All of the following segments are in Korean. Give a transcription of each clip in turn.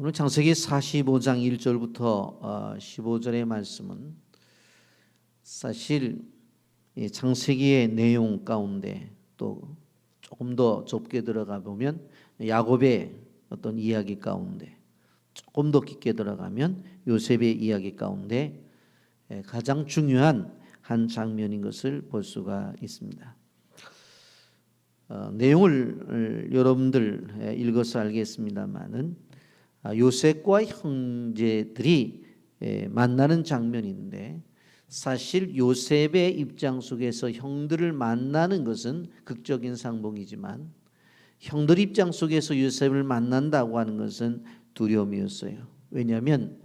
오늘 창세기 45장 1절부터 15절의 말씀은 사실 이 창세기의 내용 가운데 또 조금 더 좁게 들어가 보면 야곱의 어떤 이야기 가운데, 조금 더 깊게 들어가면 요셉의 이야기 가운데 가장 중요한 한 장면인 것을 볼 수가 있습니다. 내용을 여러분들 읽어서 알겠습니다만은 요셉과 형제들이 만나는 장면인데, 사실 요셉의 입장 속에서 형들을 만나는 것은 극적인 상봉이지만 형들 입장 속에서 요셉을 만난다고 하는 것은 두려움이었어요. 왜냐하면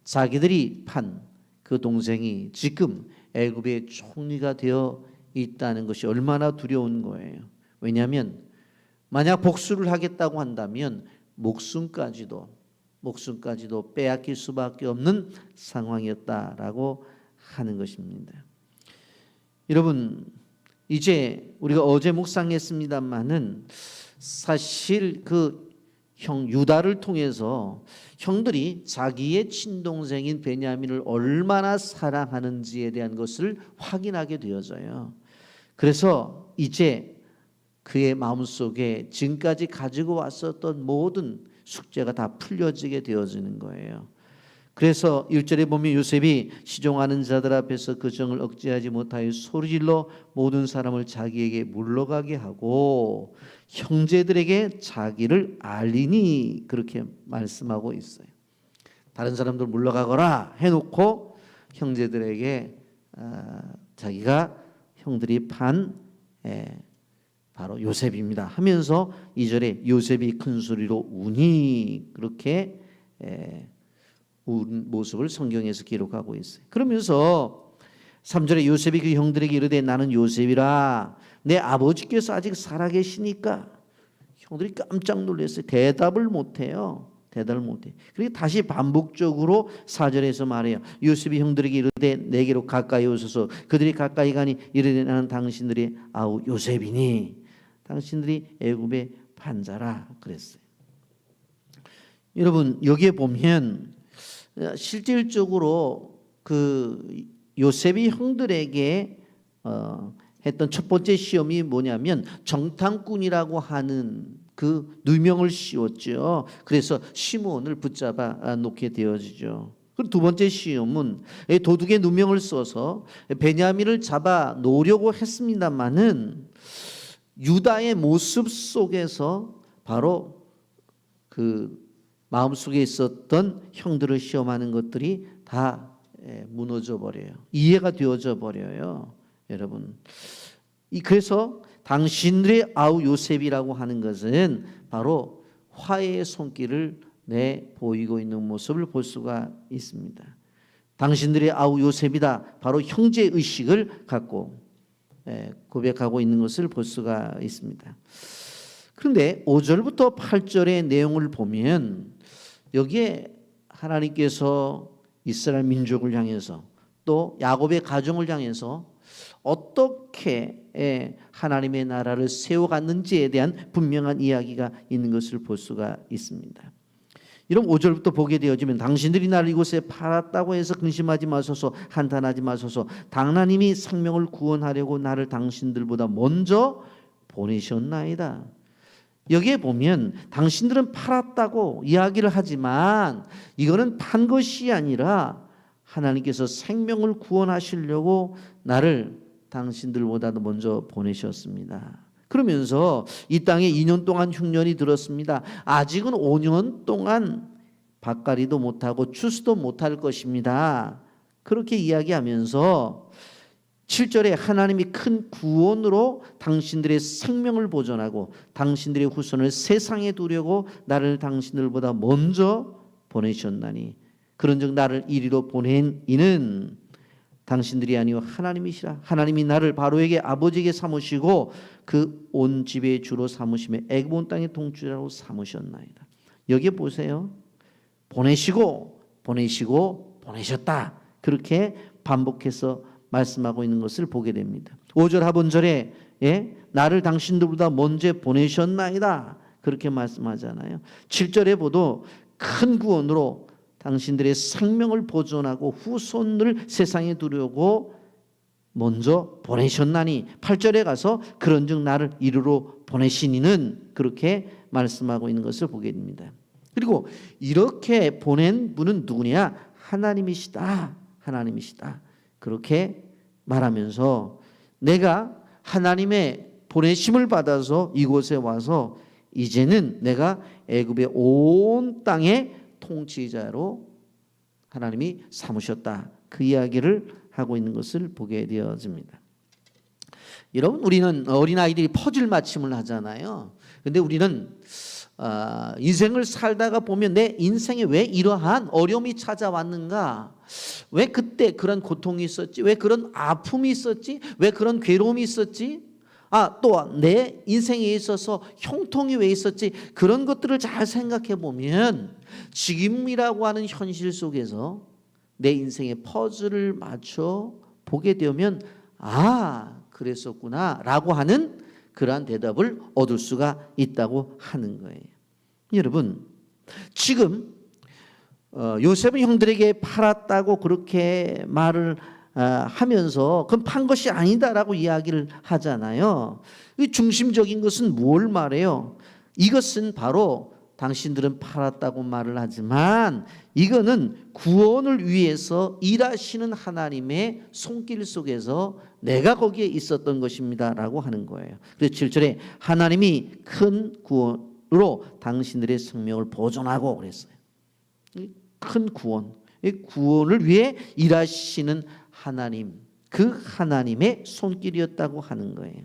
자기들이 판 그 동생이 지금 애굽의 총리가 되어 있다는 것이 얼마나 두려운 거예요. 왜냐하면 만약 복수를 하겠다고 한다면 목숨까지도 빼앗길 수밖에 없는 상황이었다라고 하는 것입니다. 여러분, 이제 우리가 어제 묵상했습니다마는 사실 그 형 유다를 통해서 형들이 자기의 친동생인 베냐민을 얼마나 사랑하는지에 대한 것을 확인하게 되어져요. 그래서 이제 그의 마음속에 지금까지 가지고 왔었던 모든 숙제가 다 풀려지게 되어지는 거예요. 그래서 1절에 보면 요셉이 시종하는 자들 앞에서 그 정을 억제하지 못하여 소리질러 모든 사람을 자기에게 물러가게 하고 형제들에게 자기를 알리니, 그렇게 말씀하고 있어요. 다른 사람들 물러가거라 해놓고 형제들에게 자기가 형들이 판 바로 요셉입니다 하면서 2절에 요셉이 큰 소리로 우니, 그렇게 운 모습을 성경에서 기록하고 있어요. 그러면서 3절에 요셉이 그 형들에게 이르되 나는 요셉이라, 내 아버지께서 아직 살아계시니까. 형들이 깜짝 놀랐어요. 대답을 못해요. 그리고 다시 반복적으로 4절에서 말해요. 요셉이 형들에게 이르되 내게로 가까이 오소서. 그들이 가까이 가니 이르되 나는 당신들이 아우 요셉이니, 당신들이 애굽의 판자라 그랬어요. 여러분, 여기에 보면 실질적으로 그 요셉이 형들에게 했던 첫 번째 시험이 뭐냐면 정탐꾼이라고 하는 그 누명을 씌웠죠. 그래서 시므온을 붙잡아 놓게 되어지죠. 그리고 두 번째 시험은 도둑의 누명을 써서 베냐민을 잡아 놓으려고 했습니다마는 유다의 모습 속에서 바로 그 마음속에 있었던 형들을 시험하는 것들이 다 무너져 버려요. 이해가 되어져 버려요. 여러분, 그래서 당신들의 아우 요셉이라고 하는 것은 바로 화해의 손길을 보이고 있는 모습을 볼 수가 있습니다. 당신들의 아우 요셉이다, 바로 형제의식을 갖고 고백하고 있는 것을 볼 수가 있습니다. 그런데 5절부터 8절의 내용을 보면 여기에 하나님께서 이스라엘 민족을 향해서 또 야곱의 가정을 향해서 어떻게 하나님의 나라를 세워갔는지에 대한 분명한 이야기가 있는 것을 볼 수가 있습니다. 이런 5절부터 보게 되어지면 당신들이 나를 이곳에 팔았다고 해서 근심하지 마소서, 한탄하지 마소서. 하나님이 생명을 구원하려고 나를 당신들보다 먼저 보내셨나이다. 여기에 보면 당신들은 팔았다고 이야기를 하지만 이거는 판 것이 아니라 하나님께서 생명을 구원하시려고 나를 당신들보다도 먼저 보내셨습니다. 그러면서 이 땅에 2년 동안 흉년이 들었습니다. 아직은 5년 동안 밭갈이도 못하고 추수도 못할 것입니다. 그렇게 이야기하면서 7절에 하나님이 큰 구원으로 당신들의 생명을 보존하고 당신들의 후손을 세상에 두려고 나를 당신들보다 먼저 보내셨나니, 그런즉 나를 이리로 보낸 이는 당신들이 아니요 하나님이시라. 하나님이 나를 바로에게 아버지에게 삼으시고 그 온 집의 주로 삼으심에 애굽 온 땅의 통치자로 삼으셨나이다. 여기 보세요. 보내시고 보내셨다, 그렇게 반복해서 말씀하고 있는 것을 보게 됩니다. 5절 하본절에 나를 당신들보다 먼저 보내셨나이다, 그렇게 말씀하잖아요. 7절에 보도 큰 구원으로 당신들의 생명을 보존하고 후손을 세상에 두려고 먼저 보내셨나니 8절에 가서 그런즉 나를 이르러 보내시니는 그렇게 말씀하고 있는 것을 보게 됩니다. 그리고 이렇게 보낸 분은 누구냐? 하나님이시다. 하나님이시다. 그렇게 말하면서 내가 하나님의 보내심을 받아서 이곳에 와서 이제는 내가 애굽의 온 땅의 통치자로 하나님이 삼으셨다. 그 이야기를 하고 있는 것을 보게 되어집니다. 여러분, 우리는 어린아이들이 퍼즐 맞춤을 하잖아요. 근데 우리는 인생을 살다가 보면 내 인생에 왜 이러한 어려움이 찾아왔는가? 왜 그때 그런 고통이 있었지? 왜 그런 아픔이 있었지? 왜 그런 괴로움이 있었지? 또 내 인생에 있어서 형통이 왜 있었지? 그런 것들을 잘 생각해 보면 지금이라고 하는 현실 속에서 내 인생의 퍼즐을 맞춰 보게 되면 그랬었구나 라고 하는 그러한 대답을 얻을 수가 있다고 하는 거예요. 여러분, 지금 요셉은 형들에게 팔았다고 그렇게 말을 하면서 그건 판 것이 아니다라고 이야기를 하잖아요. 이 중심적인 것은 뭘 말해요? 이것은 바로 당신들은 팔았다고 말을 하지만 이거는 구원을 위해서 일하시는 하나님의 손길 속에서 내가 거기에 있었던 것입니다 라고 하는 거예요. 그래서 7절에 하나님이 큰 구원으로 당신들의 생명을 보존하고 그랬어요. 큰 구원, 이 구원을 위해 일하시는 하나님, 그 하나님의 손길이었다고 하는 거예요.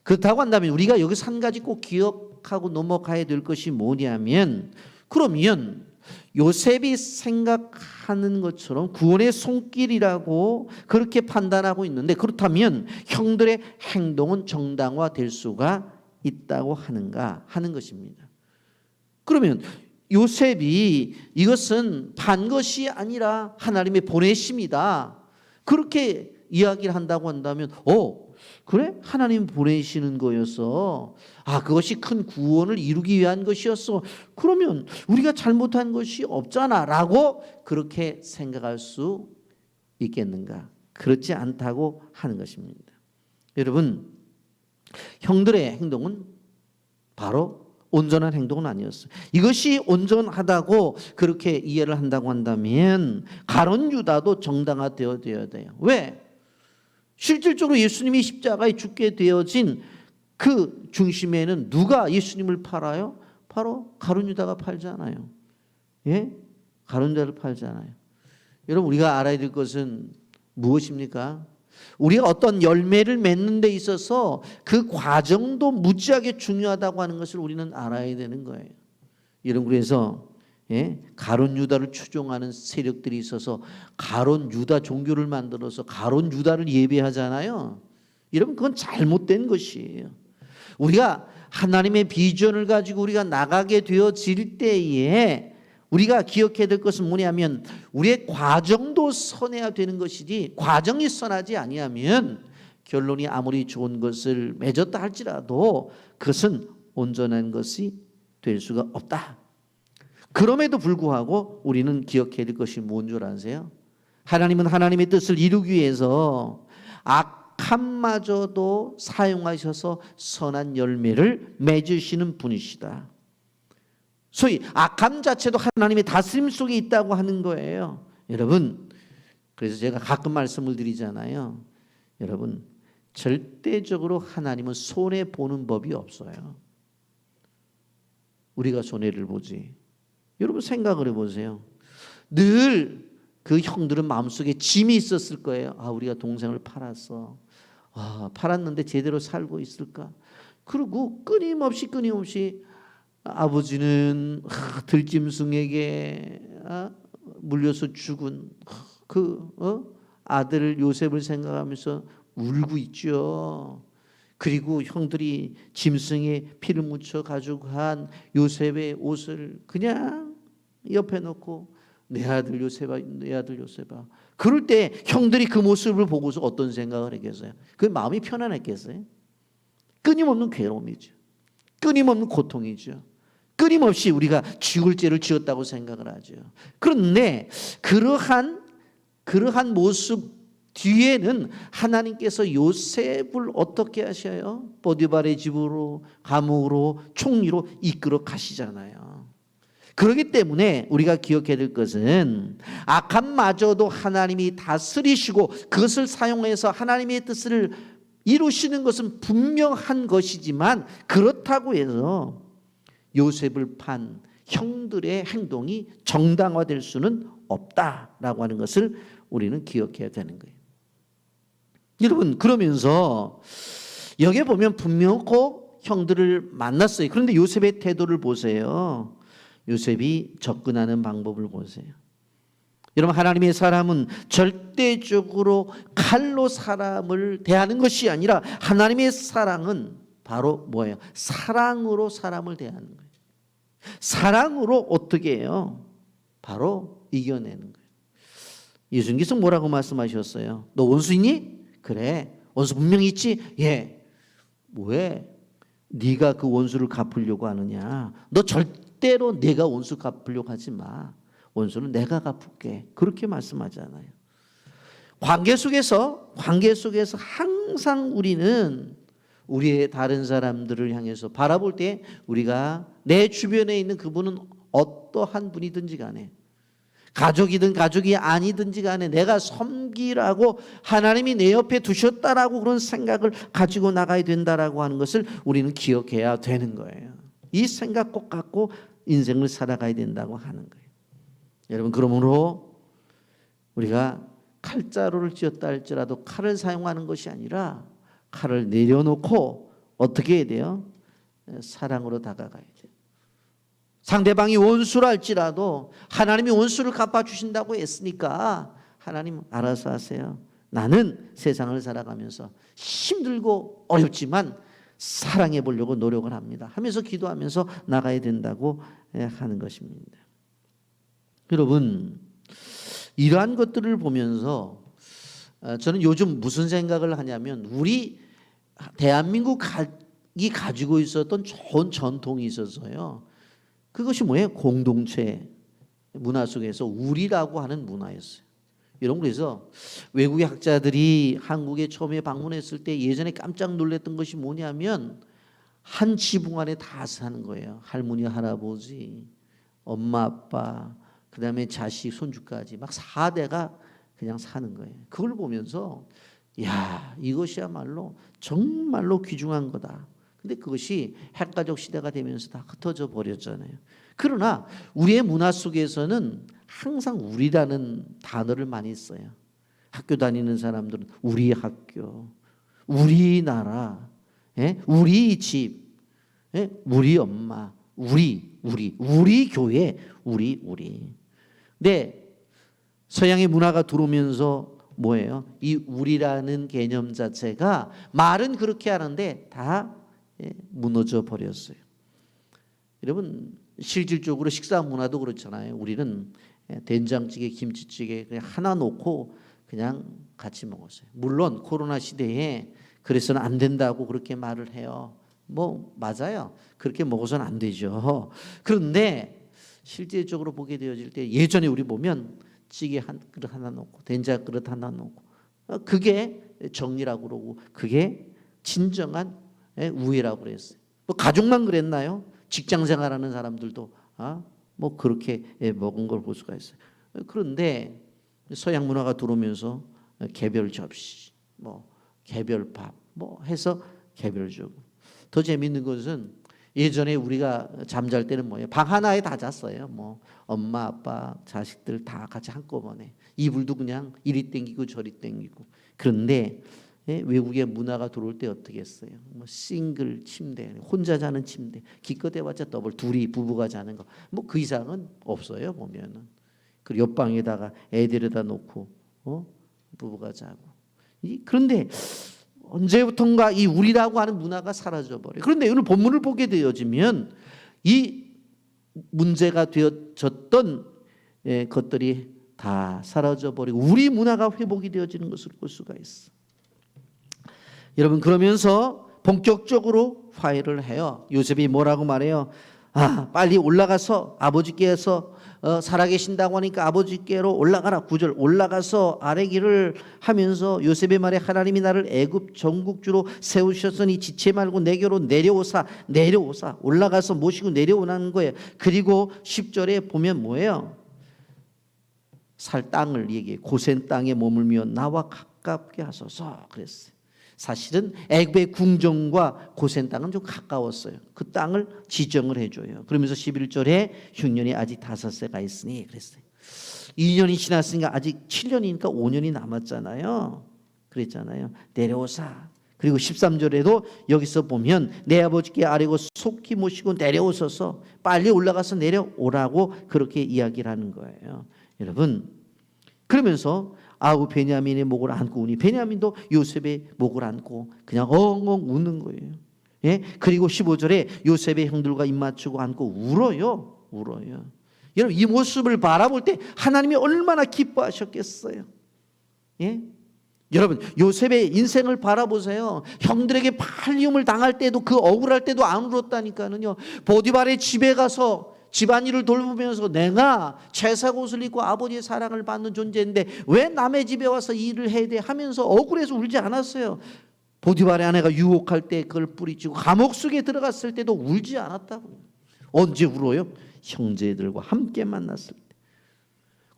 그렇다고 한다면 우리가 여기서 한 가지 꼭 기억하고 넘어가야 될 것이 뭐냐면, 그러면 요셉이 생각하는 것처럼 구원의 손길이라고 그렇게 판단하고 있는데, 그렇다면 형들의 행동은 정당화될 수가 있다고 하는가 하는 것입니다. 그러면 요셉이 이것은 판 것이 아니라 하나님의 보내심이다, 그렇게 이야기를 한다고 한다면 그래? 하나님 보내시는 거였어. 그것이 큰 구원을 이루기 위한 것이었어. 그러면 우리가 잘못한 것이 없잖아 라고 그렇게 생각할 수 있겠는가? 그렇지 않다고 하는 것입니다. 여러분, 형들의 행동은 바로 온전한 행동은 아니었어요. 이것이 온전하다고 그렇게 이해를 한다고 한다면 가룟 유다도 정당화되어야 돼요. 왜? 실질적으로 예수님이 십자가에 죽게 되어진 그 중심에는 누가 예수님을 팔아요? 바로 가룟 유다가 팔잖아요. 예? 가룟 유다를 팔잖아요. 여러분, 우리가 알아야 될 것은 무엇입니까? 우리가 어떤 열매를 맺는 데 있어서 그 과정도 무지하게 중요하다고 하는 것을 우리는 알아야 되는 거예요. 여러분, 그래서 가룟 유다를 추종하는 세력들이 있어서 가룟 유다 종교를 만들어서 가룟 유다를 예배하잖아요. 여러분, 그건 잘못된 것이에요. 우리가 하나님의 비전을 가지고 우리가 나가게 되어질 때에 우리가 기억해야 될 것은 뭐냐면 우리의 과정도 선해야 되는 것이지, 과정이 선하지 아니하면 결론이 아무리 좋은 것을 맺었다 할지라도 그것은 온전한 것이 될 수가 없다. 그럼에도 불구하고 우리는 기억해야 될 것이 뭔 줄 아세요? 하나님은 하나님의 뜻을 이루기 위해서 악함마저도 사용하셔서 선한 열매를 맺으시는 분이시다. 소위 악함 자체도 하나님의 다스림 속에 있다고 하는 거예요. 여러분, 그래서 제가 가끔 말씀을 드리잖아요. 여러분, 절대적으로 하나님은 손해보는 법이 없어요. 우리가 손해를 보지. 여러분, 생각을 해보세요. 늘 그 형들은 마음속에 짐이 있었을 거예요. 우리가 동생을 팔았어. 팔았는데 제대로 살고 있을까? 그리고 끊임없이 아버지는 들짐승에게 물려서 죽은 그 아들 요셉을 생각하면서 울고 있죠. 그리고 형들이 짐승에 피를 묻혀 가지고 한 요셉의 옷을 그냥 옆에 놓고 내 아들 요셉아, 내 아들 요셉아. 그럴 때 형들이 그 모습을 보고서 어떤 생각을 했겠어요? 그 마음이 편안했겠어요? 끊임없는 괴로움이죠. 끊임없는 고통이죠. 끊임없이 우리가 죽을 죄를 지었다고 생각을 하죠. 그런데 그러한 모습 뒤에는 하나님께서 요셉을 어떻게 하셔요? 보디발의 집으로, 감옥으로, 총리로 이끌어 가시잖아요. 그렇기 때문에 우리가 기억해야 될 것은 악함마저도 하나님이 다스리시고 그것을 사용해서 하나님의 뜻을 이루시는 것은 분명한 것이지만, 그렇다고 해서 요셉을 판 형들의 행동이 정당화될 수는 없다라고 하는 것을 우리는 기억해야 되는 거예요. 여러분, 그러면서 여기에 보면 분명코 형들을 만났어요. 그런데 요셉의 태도를 보세요. 요셉이 접근하는 방법을 보세요. 여러분, 하나님의 사람은 절대적으로 칼로 사람을 대하는 것이 아니라 하나님의 사랑은 바로 뭐예요? 사랑으로 사람을 대하는 거예요. 사랑으로 어떻게 해요? 바로 이겨내는 거예요. 예수님께서 뭐라고 말씀하셨어요? 너 원수 있니? 그래, 원수 분명히 있지? 예. 왜 네가 그 원수를 갚으려고 하느냐? 너 절대로 내가 원수 갚으려고 하지 마. 원수는 내가 갚을게. 그렇게 말씀하잖아요. 관계 속에서 항상 우리는 우리의 다른 사람들을 향해서 바라볼 때 우리가 내 주변에 있는 그분은 어떠한 분이든지 간에, 가족이든 가족이 아니든지 간에 내가 섬기라고 하나님이 내 옆에 두셨다라고 그런 생각을 가지고 나가야 된다라고 하는 것을 우리는 기억해야 되는 거예요. 이 생각 꼭 갖고 인생을 살아가야 된다고 하는 거예요. 여러분, 그러므로 우리가 칼자루를 쥐었다 할지라도 칼을 사용하는 것이 아니라 칼을 내려놓고 어떻게 해야 돼요? 사랑으로 다가가야 돼요. 상대방이 원수라 할지라도 하나님이 원수를 갚아주신다고 했으니까 하나님 알아서 하세요. 나는 세상을 살아가면서 힘들고 어렵지만 사랑해 보려고 노력을 합니다 하면서 기도하면서 나가야 된다고 하는 것입니다. 여러분, 이러한 것들을 보면서 저는 요즘 무슨 생각을 하냐면, 우리 대한민국이 가지고 있었던 좋은 전통이 있어서요. 그것이 뭐예요? 공동체 문화 속에서 우리라고 하는 문화였어요. 여러분, 그래서 외국의 학자들이 한국에 처음에 방문했을 때 예전에 깜짝 놀랐던 것이 뭐냐면, 한 지붕 안에 다 사는 거예요. 할머니, 할아버지, 엄마, 아빠, 그 다음에 자식, 손주까지 막 4대가 그냥 사는 거예요. 그걸 보면서 야, 이것이야말로 정말로 귀중한 거다. 근데 그것이 핵가족 시대가 되면서 다 흩어져 버렸잖아요. 그러나 우리의 문화 속에서는 항상 우리라는 단어를 많이 써요. 학교 다니는 사람들은 우리 학교, 우리나라, 우리 집, 우리 엄마, 우리 교회, 우리. 네, 서양의 문화가 들어오면서 뭐예요? 이 우리라는 개념 자체가 말은 그렇게 하는데 다 무너져 버렸어요. 여러분, 실질적으로 식사 문화도 그렇잖아요. 우리는 된장찌개, 김치찌개 그냥 하나 놓고 그냥 같이 먹었어요. 물론 코로나 시대에 그래서는 안 된다고 그렇게 말을 해요. 뭐 맞아요. 그렇게 먹어서는 안 되죠. 그런데 실제적으로 보게 되어질 때 예전에 우리 보면 찌개 한 그릇 하나 놓고 된장 그릇 하나 놓고, 그게 정리라고 그러고 그게 진정한 우애라고 그랬어요. 뭐 가족만 그랬나요? 직장 생활하는 사람들도 뭐 그렇게 먹은 걸 볼 수가 있어요. 그런데 서양 문화가 들어오면서 개별 접시, 뭐 개별 밥, 뭐 해서 개별적으로. 더 재미있는 것은 예전에 우리가 잠잘 때는 뭐예요? 방 하나에 다 잤어요. 뭐 엄마, 아빠, 자식들 다 같이 한꺼번에. 이불도 그냥 이리 땡기고 저리 땡기고. 그런데 외국의 문화가 들어올 때 어떻게 했어요? 뭐 싱글 침대, 혼자 자는 침대, 기껏 해봤자 더블, 둘이 부부가 자는 거, 뭐 그 이상은 없어요 보면은. 그리고 옆방에다가 애들에다 놓고 부부가 자고. 그런데 언제부턴가 이 우리라고 하는 문화가 사라져 버려요. 그런데 오늘 본문을 보게 되어지면 이 문제가 되어졌던 것들이 다 사라져 버리고 우리 문화가 회복이 되어지는 것을 볼 수가 있어. 여러분, 그러면서 본격적으로 화해를 해요. 요셉이 뭐라고 말해요? 빨리 올라가서 아버지께서 살아계신다고 하니까 아버지께로 올라가라. 9절 올라가서 아뢰기를 하면서 요셉의 말에 하나님이 나를 애굽 전국주로 세우셨으니 지체 말고 내게로 내려오사 올라가서 모시고 내려오라는 거예요. 그리고 10절에 보면 뭐예요? 살 땅을 얘기해. 고센 땅에 머물며 나와 가깝게 하소서 그랬어요. 사실은 애굽의 궁정과 고센 땅은 좀 가까웠어요. 그 땅을 지정을 해줘요. 그러면서 11절에 흉년이 아직 5세가 있으니 그랬어요. 2년이 지났으니까 아직 7년이니까 5년이 남았잖아요. 그랬잖아요. 내려오사. 그리고 13절에도 여기서 보면 내 아버지께 아뢰고 속히 모시고 내려오셔서 빨리 올라가서 내려오라고 그렇게 이야기를 하는 거예요. 여러분, 그러면서 베냐민의 목을 안고 우니 베냐민도 요셉의 목을 안고 그냥 엉엉 우는 거예요. 예? 그리고 15절에 요셉의 형들과 입 맞추고 안고 울어요. 여러분, 이 모습을 바라볼 때 하나님이 얼마나 기뻐하셨겠어요. 예? 여러분, 요셉의 인생을 바라보세요. 형들에게 팔리움을 당할 때도 그 억울할 때도 안 울었다니까요. 보디발의 집에 가서 집안일을 돌보면서 내가 채색 옷을 입고 아버지의 사랑을 받는 존재인데 왜 남의 집에 와서 일을 해야 돼 하면서 억울해서 울지 않았어요. 보디발의 아내가 유혹할 때 그걸 뿌리치고 감옥 속에 들어갔을 때도 울지 않았다고요. 언제 울어요? 형제들과 함께 만났을 때.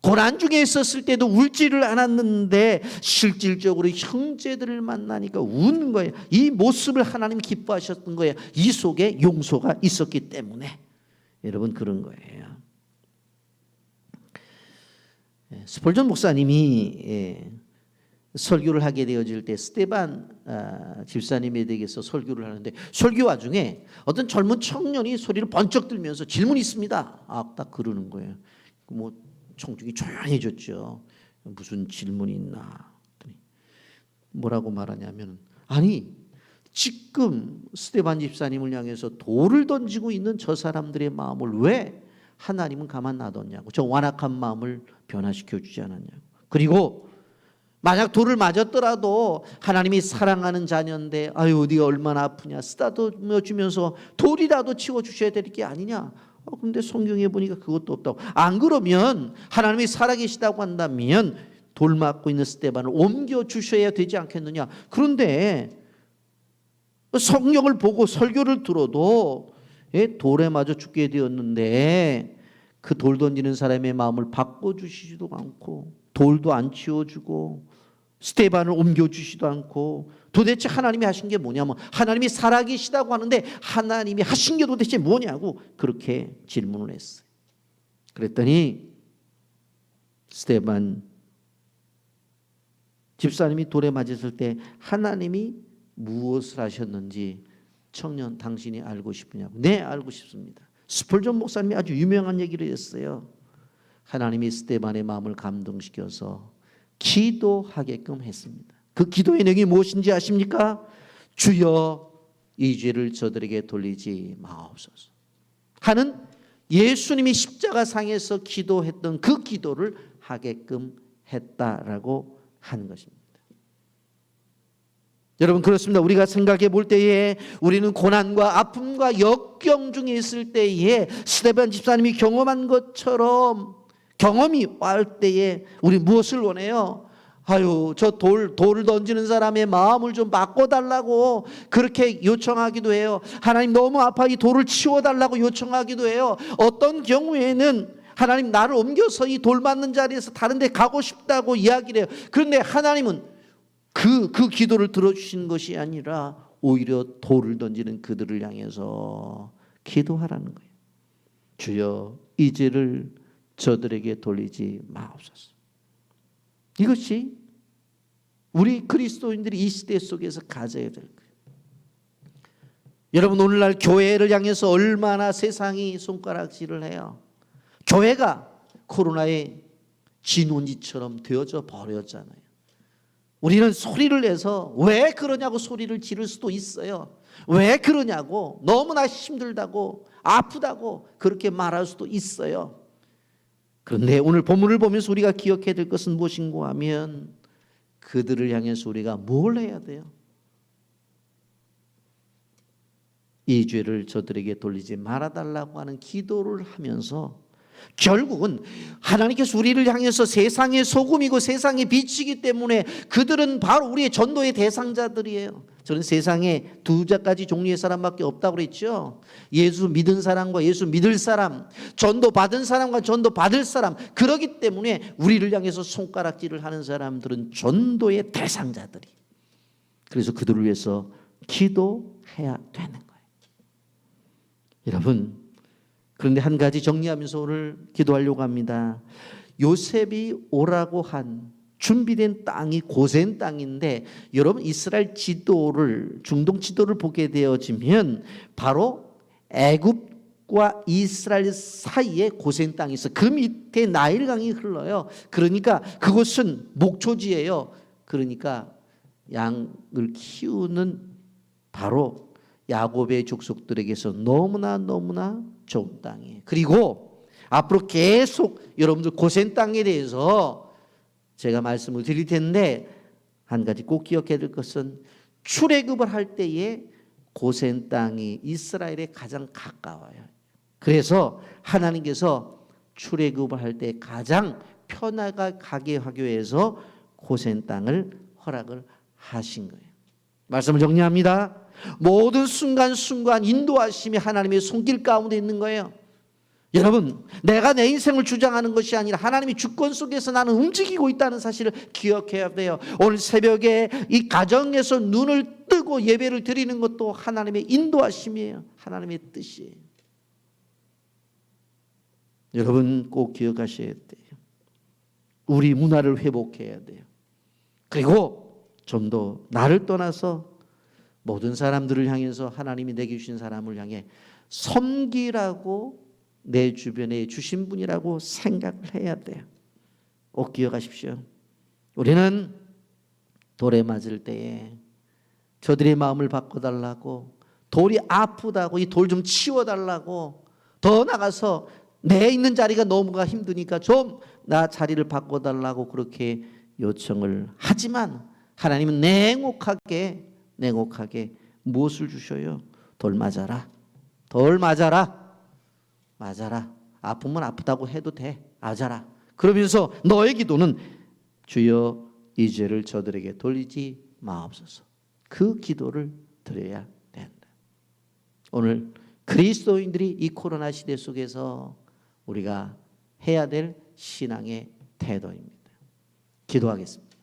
고난 중에 있었을 때도 울지를 않았는데 실질적으로 형제들을 만나니까 우는 거예요. 이 모습을 하나님 기뻐하셨던 거예요. 이 속에 용서가 있었기 때문에. 여러분, 그런 거예요. 스폴전 목사님이 설교를 하게 되어질 때 스테반 집사님에 대해서 설교를 하는데 설교 와중에 어떤 젊은 청년이 소리를 번쩍 들면서 질문이 있습니다. 딱 그러는 거예요. 뭐 청중이 조용해졌죠. 무슨 질문이 있나? 뭐라고 말하냐면 지금 스테반 집사님을 향해서 돌을 던지고 있는 저 사람들의 마음을 왜 하나님은 가만 놔뒀냐고. 저 완악한 마음을 변화시켜 주지 않았냐고. 그리고 만약 돌을 맞았더라도 하나님이 사랑하는 자녀인데 네가 얼마나 아프냐 쓰다듬어 주면서 돌이라도 치워주셔야 될 게 아니냐. 근데 성경에 보니까 그것도 없다고. 안 그러면 하나님이 살아계시다고 한다면 돌 맞고 있는 스테반을 옮겨주셔야 되지 않겠느냐. 그런데 성경을 보고 설교를 들어도 돌에 맞아 죽게 되었는데 그 돌 던지는 사람의 마음을 바꿔주시지도 않고 돌도 안 치워주고 스테반을 옮겨주시지도 않고 도대체 하나님이 하신 게 뭐냐면 하나님이 살아계시다고 하는데 하나님이 하신 게 도대체 뭐냐고 그렇게 질문을 했어요. 그랬더니 스테반 집사님이 돌에 맞았을 때 하나님이 무엇을 하셨는지 청년 당신이 알고 싶으냐고. 네, 알고 싶습니다. 스폴전 목사님이 아주 유명한 얘기를 했어요. 하나님이 스테반의 마음을 감동시켜서 기도하게끔 했습니다. 그 기도의 내용이 무엇인지 아십니까? 주여 이 죄를 저들에게 돌리지 마옵소서 하는 예수님이 십자가상에서 기도했던 그 기도를 하게끔 했다라고 하는 것입니다. 여러분, 그렇습니다. 우리가 생각해 볼 때에 우리는 고난과 아픔과 역경 중에 있을 때에 스테반 집사님이 경험한 것처럼 경험이 올 때에 우리 무엇을 원해요? 저 돌을 던지는 사람의 마음을 좀 바꿔달라고 그렇게 요청하기도 해요. 하나님 너무 아파 이 돌을 치워달라고 요청하기도 해요. 어떤 경우에는 하나님 나를 옮겨서 이 돌 맞는 자리에서 다른 데 가고 싶다고 이야기를 해요. 그런데 하나님은 그 기도를 들어주시는 것이 아니라 오히려 돌을 던지는 그들을 향해서 기도하라는 거예요. 주여 이 죄를 저들에게 돌리지 마옵소서. 이것이 우리 그리스도인들이 이 시대 속에서 가져야 될 거예요. 여러분, 오늘날 교회를 향해서 얼마나 세상이 손가락질을 해요. 교회가 코로나의 진원지처럼 되어져 버렸잖아요. 우리는 소리를 내서 왜 그러냐고 소리를 지를 수도 있어요. 왜 그러냐고, 너무나 힘들다고 아프다고 그렇게 말할 수도 있어요. 그런데 오늘 본문을 보면서 우리가 기억해야 될 것은 무엇인가 하면 그들을 향해서 우리가 뭘 해야 돼요? 이 죄를 저들에게 돌리지 말아달라고 하는 기도를 하면서 결국은 하나님께서 우리를 향해서 세상의 소금이고 세상의 빛이기 때문에 그들은 바로 우리의 전도의 대상자들이에요. 저는 세상에 두 가지 종류의 사람밖에 없다고 그랬죠. 예수 믿은 사람과 예수 믿을 사람, 전도 받은 사람과 전도 받을 사람. 그렇기 때문에 우리를 향해서 손가락질을 하는 사람들은 전도의 대상자들이. 그래서 그들을 위해서 기도해야 되는 거예요. 여러분, 그런데 한 가지 정리하면서 오늘 기도하려고 합니다. 요셉이 오라고 한 준비된 땅이 고센 땅인데, 여러분 이스라엘 지도를, 중동 지도를 보게 되어지면 바로 애굽과 이스라엘 사이에 고센 땅이 있어. 그 밑에 나일강이 흘러요. 그러니까 그곳은 목초지예요. 그러니까 양을 키우는 바로 야곱의 족속들에게서 너무나 좋은 땅이에요. 그리고 앞으로 계속 여러분들 고센 땅에 대해서 제가 말씀을 드릴 텐데, 한 가지 꼭 기억해야 될 것은 출애굽을 할 때에 고센 땅이 이스라엘에 가장 가까워요. 그래서 하나님께서 출애굽을 할 때 가장 편하게 하기 위해서 고센 땅을 허락을 하신 거예요. 말씀을 정리합니다. 모든 순간순간 인도하심이 하나님의 손길 가운데 있는 거예요. 여러분, 내가 내 인생을 주장하는 것이 아니라 하나님의 주권 속에서 나는 움직이고 있다는 사실을 기억해야 돼요. 오늘 새벽에 이 가정에서 눈을 뜨고 예배를 드리는 것도 하나님의 인도하심이에요. 하나님의 뜻이에요. 여러분 꼭 기억하셔야 돼요. 우리 문화를 회복해야 돼요. 그리고 좀 더 나를 떠나서 모든 사람들을 향해서 하나님이 내게 주신 사람을 향해 섬기라고 내 주변에 주신 분이라고 생각을 해야 돼요. 꼭 기억하십시오. 우리는 돌에 맞을 때에 저들의 마음을 바꿔달라고, 돌이 아프다고 이 돌 좀 치워달라고, 더 나가서 내 있는 자리가 너무가 힘드니까 좀 나 자리를 바꿔달라고 그렇게 요청을 하지만 하나님은 냉혹하게 무엇을 주셔요? 돌 맞아라. 돌 맞아라. 아프면 아프다고 해도 돼. 맞아라. 그러면서 너의 기도는 주여 이 죄를 저들에게 돌리지 마옵소서. 그 기도를 드려야 된다. 오늘 그리스도인들이 이 코로나 시대 속에서 우리가 해야 될 신앙의 태도입니다. 기도하겠습니다.